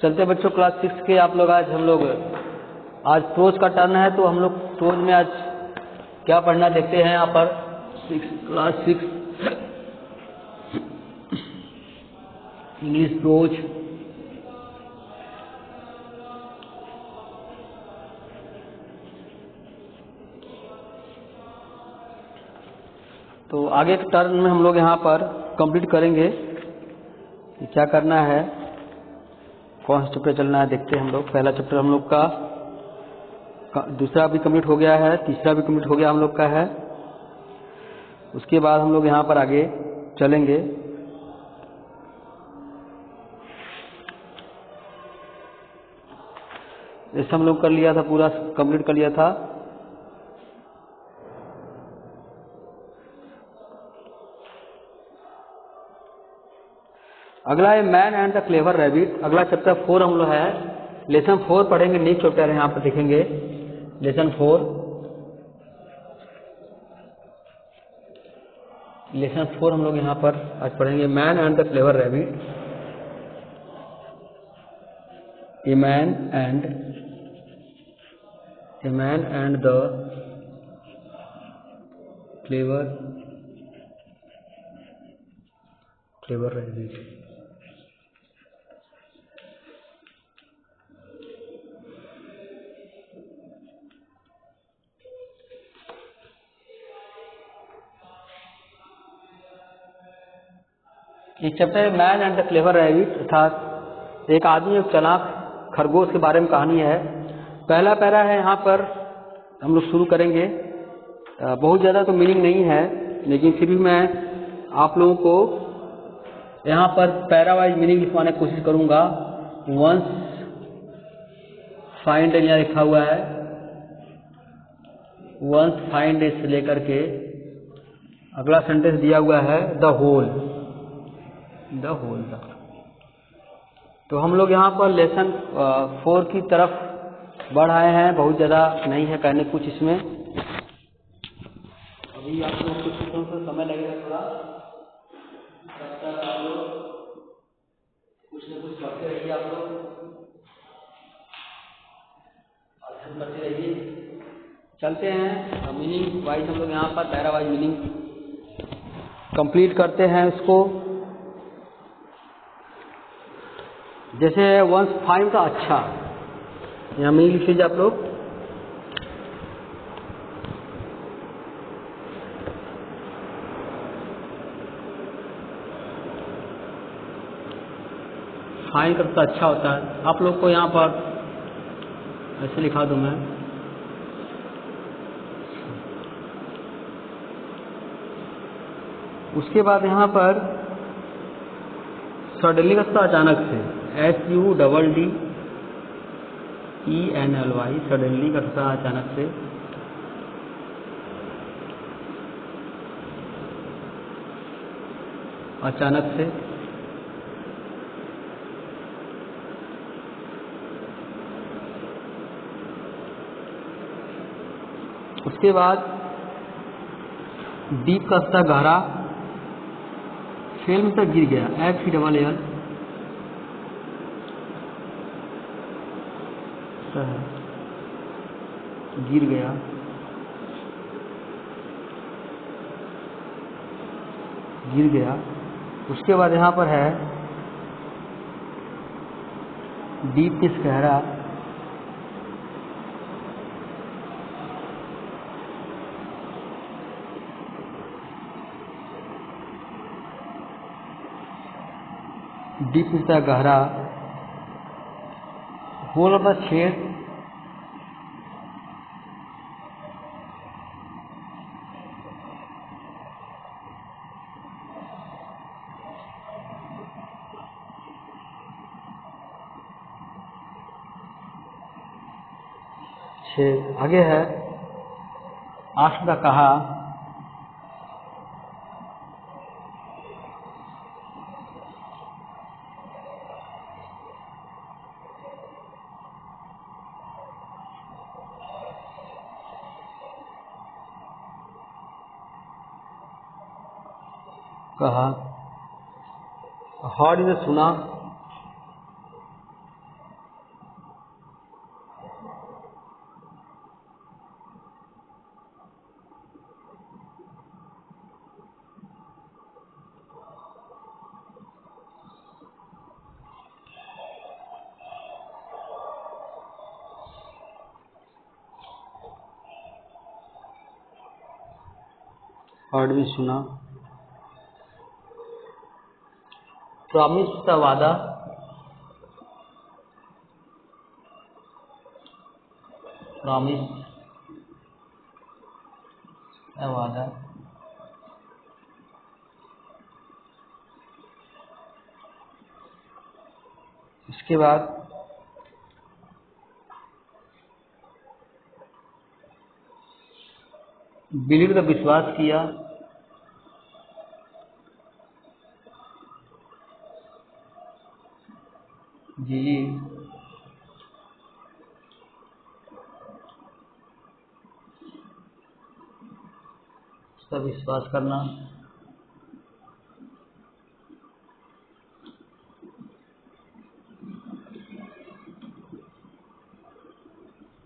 चलते बच्चों क्लास 6 के आप लोग आज हम लोग आज प्रोज का टर्न है, तो हम लोग प्रोज में आज क्या पढ़ना देखते हैं। यहाँ पर क्लास 6 इंग्लिश प्रोज। तो आगे के टर्न में हम लोग यहाँ पर कंप्लीट करेंगे कि क्या करना है, कौन सा चैप्टर चलना है देखते हैं हम लोग। पहला चैप्टर हम लोग का दूसरा भी कंप्लीट हो गया है, तीसरा भी कंप्लीट हो गया हम लोग का है। उसके बाद हम लोग यहाँ पर आगे चलेंगे। जैसे हम लोग कर लिया था, पूरा कंप्लीट कर लिया था। अगला है man and the clever rabbit. अगला चैप्टर 4 हम लोग है, लेसन 4 पढ़ेंगे। नेक्स्ट चैप्टर है यहाँ पर देखेंगे लेसन 4। लेसन 4 हम लोग यहाँ पर आज पढ़ेंगे man and the clever rabbit. A man and the clever rabbit. एक चैप्टर है man and the clever rabbit, अर्थात एक आदमी एक चालाक खरगोश के बारे में कहानी है। पहला पैरा है यहाँ पर हम लोग शुरू करेंगे। बहुत ज़्यादा तो मीनिंग नहीं है, लेकिन फिर भी मैं आप लोगों को यहाँ पर पैरा वाइज मीनिंग लिखवाने की कोशिश करूँगा। वंस फाइंड यहाँ लिखा हुआ है, वंस फाइंड से लेकर के अगला सेंटेंस दिया हुआ है द होल। तो हम लोग यहाँ पर लेसन 4 की तरफ बढ़ आए हैं। बहुत ज़्यादा नहीं है कहने कुछ इसमें। अभी आप लोग कुछ समय लगेगा थोड़ा, तब तक आप लोग कुछ न कुछ पढ़ते रहिए। आप लोग अध्ययन करते रहिए। चलते हैं मीनिंग वाइज हम लोग यहाँ पर पैरा वाइज मीनिंग कंप्लीट करते हैं इसको। जैसे वंस फाइंड का अच्छा, यहाँ मीनिंग लिख लीजिए आप लोग। फाइंड करता अच्छा होता है। आप लोग को यहाँ पर ऐसे लिखा दूं मैं। उसके बाद यहाँ पर सडनली का अचानक से, SUDDENLY, सडनली का अचानक से। अचानक से उसके बाद डीप का गहरा, फेल में तक गिर गया, FELL गिर गया। उसके बाद यहाँ पर है डीप किस गहरा, डीप किस गहरा, होल का छेद, आगे है आस्क का कहा, कहा, हर्ड ने सुना, हर्ड मीन्स सुना, प्रॉमिस का वादा, प्रॉमिस का वादा, इसके बाद बिलीव का विश्वास किया, बिलीव उसका विश्वास करना,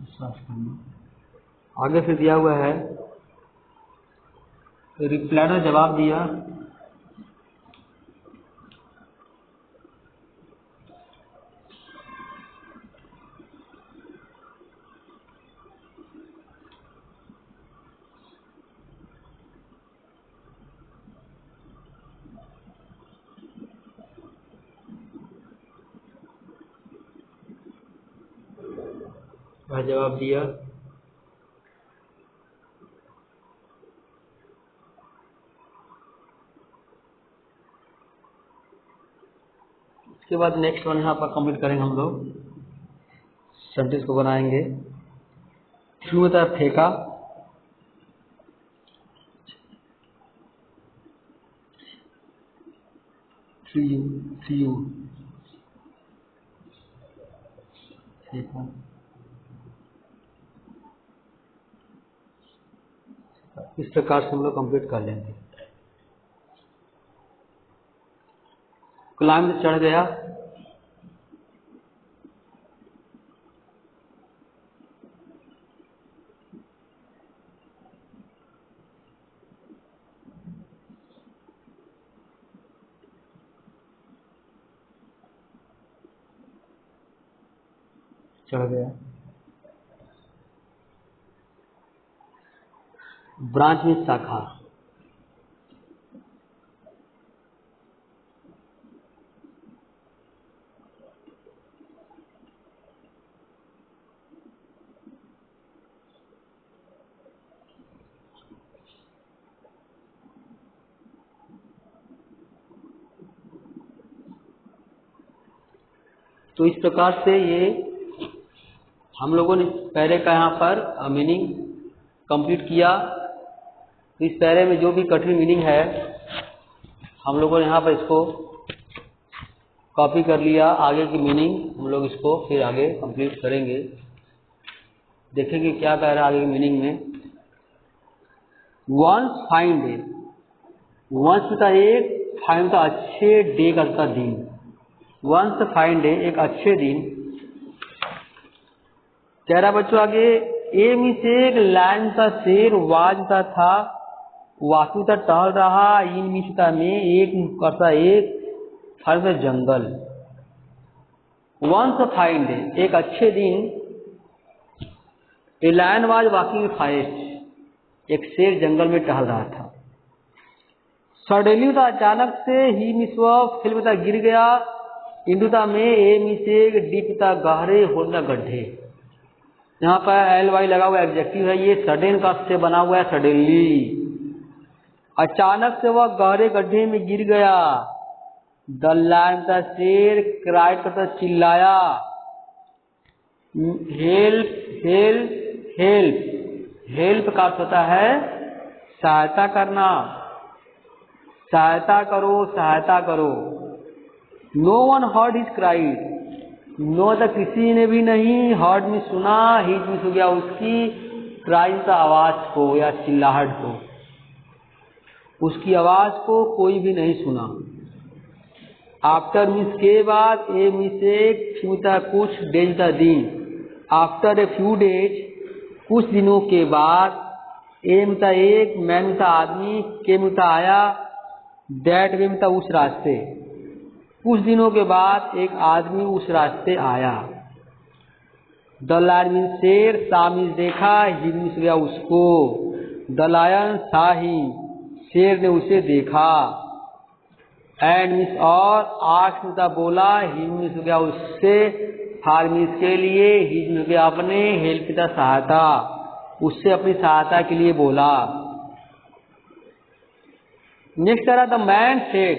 विश्वास करना। आगे फिर दिया हुआ है रिप्लाई ने जवाब दिया, वह जवाब दिया, इसके बाद नेक्स्ट वन यहाँ पर कंप्लीट करेंगे हम लोग, सेंटेंस को बनाएंगे। शुरू होता है फेंका, थ्रू फेंका, इस प्रकार से हम लोग कंप्लीट कर लेंगे। क्लाइंब चढ़ गया, चढ़ गया, ब्रांच में शाखा, तो इस प्रकार से ये हम लोगों ने पैरे का यहाँ पर मीनिंग कंप्लीट किया। तो इस पैरे में जो भी कठिन मीनिंग है हम लोगों ने यहाँ पर इसको कॉपी कर लिया। आगे की मीनिंग हम लोग इसको फिर आगे कंप्लीट करेंगे, देखेंगे क्या कह रहा है आगे की मीनिंग में। वंस फाइंड डे, वंस का एक, फाइंड का अच्छे, डे का दिन। वंस फाइंड डे एक अच्छे दिन, कह रहा बच्चों आगे, ए में से एक लैंड का शेर वाज का था, वाकू था टहल रहा, इन मिशता में एक करता एक फल में जंगल। वंस फाइंड डे एक अच्छे दिन, ए लायन वाज वॉकिंग फाइस्ट, एक शेर जंगल में टहल रहा था। सडनली था अचानक से, ही मिसवा फिल्म था गिर गया, इंदुता में ए मिसे डीप था गहरे होना गड्ढे। यहाँ पर एल वाई लगा हुआ एडजेक्टिव है, ये सडन का से बना हुआ है सडनली। अचानक से वह गहरे गड्ढे में गिर गया। द लायन का शेर क्राइड करता चिल्लाया, हेल्प हेल्प हेल्प। हेल्प का अर्थ होता है सहायता करना, सहायता करो सहायता करो। No one heard his cried, no तो किसी ने भी नहीं, हर्ड में सुना, हिज में हो गया उसकी, क्राइड का आवाज को या चिल्लाहट को, उसकी आवाज को कोई भी नहीं सुना। आफ्टर मीन्स के बाद, ए मीन्स छूता कुछ, डेज का दिन। आफ्टर ए फ्यू डेज कुछ दिनों के बाद, ए मिता एक, मैन मिता आदमी, के मिता आया, दैट वे मिता उस रास्ते। कुछ दिनों के बाद एक आदमी उस रास्ते आया। द लायन मीन्स शेर, सा मीन्स देखा, ही मीन्स गया उसको। द लायन सा ही, शेर ने उसे देखा। एंड मीन्स और आठ मिता बोला, ही मीन्स हो गया उससे, फार मीन्स के लिए, ही मीन्स हो गया अपने, हेल्प पिता सहायता, उससे अपनी सहायता के लिए बोला। नेक्स्ट कह रहा the man said,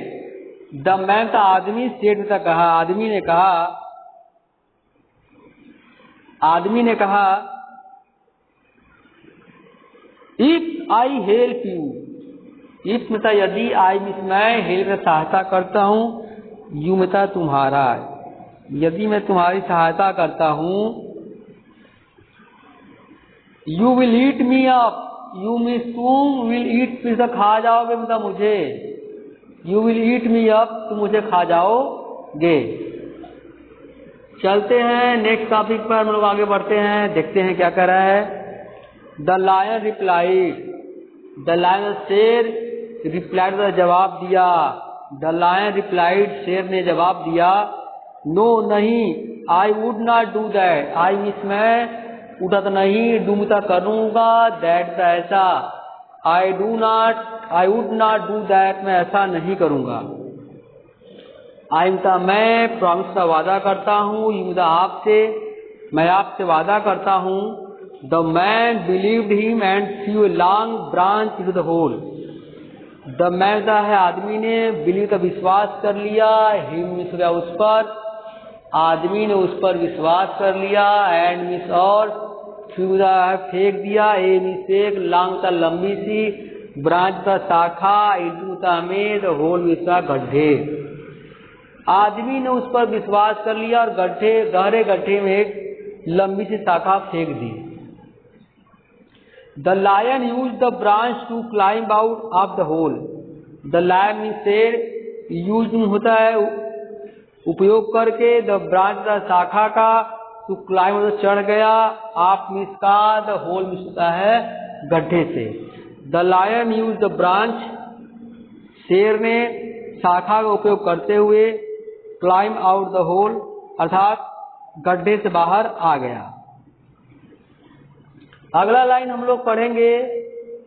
the man का आदमी सेड मिता कहा, आदमी ने कहा if I help you, if मिता यदि, आई मीन्स मैं, हेल्प सहायता करता हूँ, यू मिता तुम्हारा, यदि मैं तुम्हारी सहायता करता हूँ, you will eat me up, you means तुम, विल ईट फिर से खा जाओगे मिता मुझे, you will eat me up, तुम मुझे खा जाओगे। चलते हैं नेक्स्ट टॉपिक पर, हम लोग आगे बढ़ते हैं, देखते हैं क्या कर रहा है। The lion replied, the lion शेर रिप्लाइड जवाब दिया, द लायन रिप्लाइड शेर ने जवाब दिया, नो नहीं, I would not do that, I means मैं, उठा नहीं, डू मिता करूंगा, दैट ऐसा, I would not do that, मैं ऐसा नहीं करूंगा। आई मिता मैं, प्रॉमिस का वादा करता हूँ, यू मिता आपसे, मैं आपसे वादा करता हूँ। The man believed him and through a long branch into the hole, the man का है आदमी ने, बिलीव का विश्वास कर लिया, हिम मीन्स हो गया उस पर, आदमी ने उस पर विश्वास कर लिया, एंड मीन्स और, थ्रू फेंक दिया, ए मीन्स एक, लॉन्ग का लंबी सी, ब्रांच का शाखा, इनटू का में, द होल मीन्स का गड्ढे। आदमी ने उस पर विश्वास कर लिया और गहरे गड्ढे में एक लंबी सी शाखा फेंक दी। The lion use the branch to climb out of the hole, the lion means शेर, यूज होता है उपयोग करके, द ब्रांच का शाखा का, टू क्लाइंब चढ़ गया, आप मीन्स का, द होल मीन्स होता है गड्ढे से। The lion use the branch, शेर ने शाखा का उपयोग करते हुए, क्लाइंब आउट द होल अर्थात गड्ढे से बाहर आ गया। अगला लाइन हम लोग पढ़ेंगे,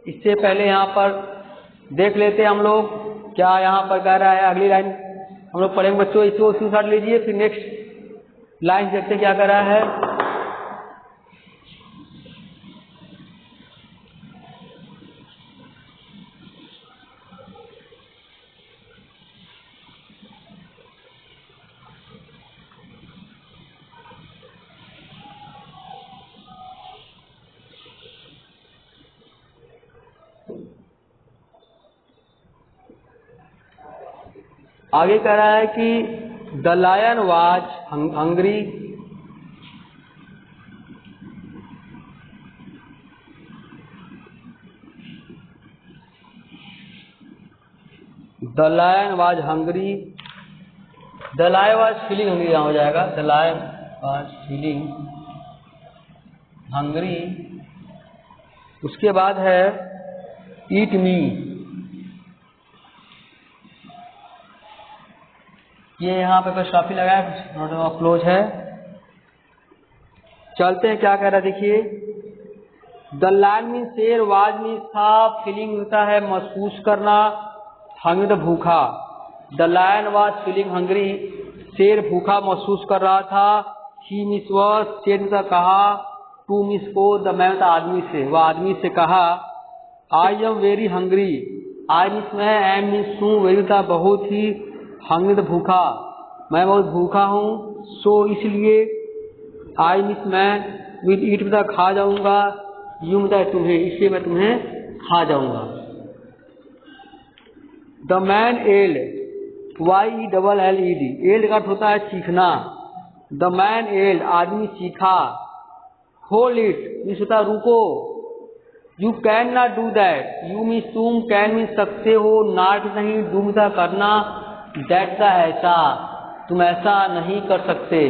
इससे पहले यहाँ पर देख लेते हैं हम लोग क्या यहाँ पर कह रहा है। अगली लाइन हम लोग पढ़ेंगे बच्चों, इसको स्क्रीनशॉट लीजिए, फिर नेक्स्ट लाइन देखते हैं क्या कह रहा है। आगे कह रहा है कि the lion was hungry, the lion was hungry, the lion was feeling hungry हो जाएगा, the lion was feeling hungry. उसके बाद है ईट मी, ये यहाँ पे कुछ काफी लगा है, नोट क्लोज है। चलते हैं क्या कह रहा है देखिए। द लायन मीन शेर, वाज मीन था, फीलिंग होता है महसूस करना, हंग्री भूखा। The lion was feeling hungry, शेर भूखा महसूस कर रहा था। ही मिस वॉज, शेर ने कहा, टू मिस को, द मैन आदमी से, वह आदमी से कहा, I am very hungry, I miss मैं, एम मिस हूँ, वेरी था बहुत ही, हंग्री तो भूखा, मैं बहुत भूखा हूँ, सो इसलिए, आई मिस मैं, विल ईट में खा जाऊंगा, यू में तुम्हें, इसलिए मैं तुम्हें खा जाऊंगा। The man yelled, YELLED, yelled का अर्थ होता है चीखना। द मैन एल्ड, आदमी चीखा। होल्ड इट मीन्स होता रुको। You can not do that, you means तुम, कैन मीन्स सकते हो, नॉट नहीं, डू मीन्स करना, दैट का ऐसा, तुम ऐसा नहीं कर सकते।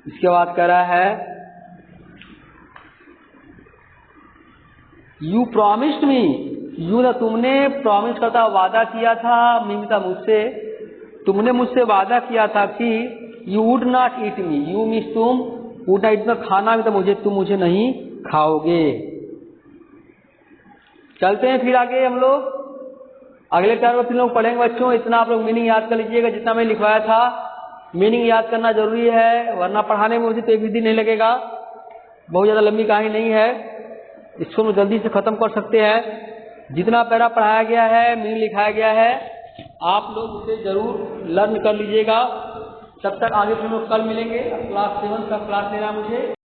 इसके बाद कह रहा है यू प्रॉमिस्ड मी, यू ना तुमने, प्रॉमिस करता वादा किया था, मीनता मुझसे, तुमने मुझसे वादा किया था कि you would not eat me, you means तुम, वुड नॉट ईट खाना भी तो मुझे, तुम मुझे नहीं खाओगे। चलते हैं फिर आगे हम लोग अगले 4 3 लोग पढ़ेंगे बच्चों। इतना आप लोग मीनिंग याद कर लीजिएगा जितना मैं लिखवाया था। मीनिंग याद करना जरूरी है, वरना पढ़ाने में मुझे तो एक भी दिन नहीं लगेगा। बहुत ज़्यादा लंबी कहानी नहीं है, इसको हम जल्दी से ख़त्म कर सकते हैं। जितना पैरा पढ़ाया गया है, मीनिंग लिखाया गया है, आप लोग उसे जरूर लर्न कर लीजिएगा। तब तक आगे फिर हम लोग कल मिलेंगे। क्लास 7 का क्लास लेना मुझे।